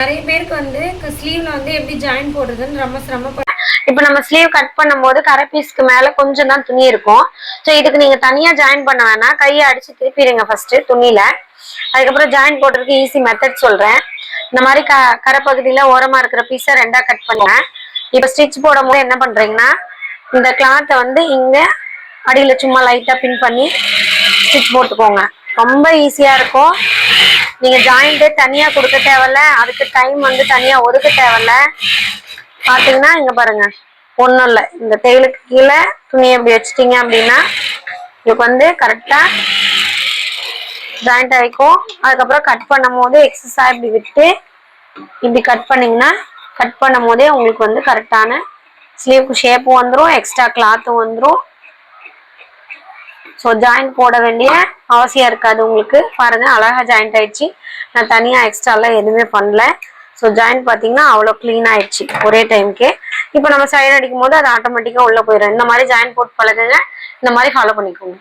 நிறைய பேருக்கு வந்து ஸ்லீவ்ல வந்து எப்படி ஜாயின் போடுறதுன்னு ரொம்ப சிரமப்படும். இப்போ நம்ம ஸ்லீவ் கட் பண்ணும்போது கரை பீஸ்க்கு மேல கொஞ்சம் தான் துணி இருக்கும். ஸோ இதுக்கு நீங்க தனியா ஜாயின் பண்ண வேணாம், கையை அடிச்சு திருப்பிடுங்க ஃபர்ஸ்ட் துணியில. அதுக்கப்புறம் ஜாயின் போடுறதுக்கு ஈஸி மெத்தட் சொல்றேன். இந்த மாதிரி கரை பகுதியில ஓரமா இருக்கிற பீஸை ரெண்டா கட் பண்ணுவேன். இப்போ ஸ்டிச் போடும் போது என்ன பண்றீங்கன்னா, இந்த கிளாத்தை வந்து இங்க அடியில சும்மா லைட்டா பின் பண்ணி ஸ்டிச் போட்டுக்கோங்க. ரொம்ப ஈஸியா இருக்கும். நீங்க ஜாயிண்ட் தனியா கொடுக்க தேவையில்ல, அதுக்கு டைம் வந்து தனியா ஒதுக்க தேவையில்ல. பாத்தீங்கன்னா இங்க பாருங்க, ஒண்ணும் இல்லை, இந்த தையலுக்கு கீழே துணியை இப்படி வச்சுட்டீங்க அப்படின்னா இதுக்கு வந்து கரெக்டா ஜாயிண்ட் ஆயிக்கும். அதுக்கப்புறம் கட் பண்ணும் போது எக்ஸஸா இப்படி விட்டு இப்படி கட் பண்ணீங்கன்னா கட் பண்ணும் போதே உங்களுக்கு வந்து கரெக்டான ஸ்லீவ்க்கு ஷேப்பும் வந்துடும், எக்ஸ்ட்ரா கிளாத்தும் வந்துடும். ஸோ ஜாயிண்ட் போட வேண்டிய அவசியம் இருக்காது உங்களுக்கு. பாருங்க அழகா ஜாயிண்ட் ஆயிடுச்சு. நான் தனியா எக்ஸ்ட்ராலாம் எதுவுமே பண்ணல. ஸோ ஜாயிண்ட் பார்த்தீங்கன்னா அவ்வளோ க்ளீன் ஆயிடுச்சு ஒரே டைமுக்கே. இப்போ நம்ம சைடு அடிக்கும் போது அது ஆட்டோமேட்டிக்காக உள்ள போயிடும். இந்த மாதிரி ஜாயிண்ட் போட்டு பழகுங்க, இந்த மாதிரி ஃபாலோ பண்ணிக்கோங்க.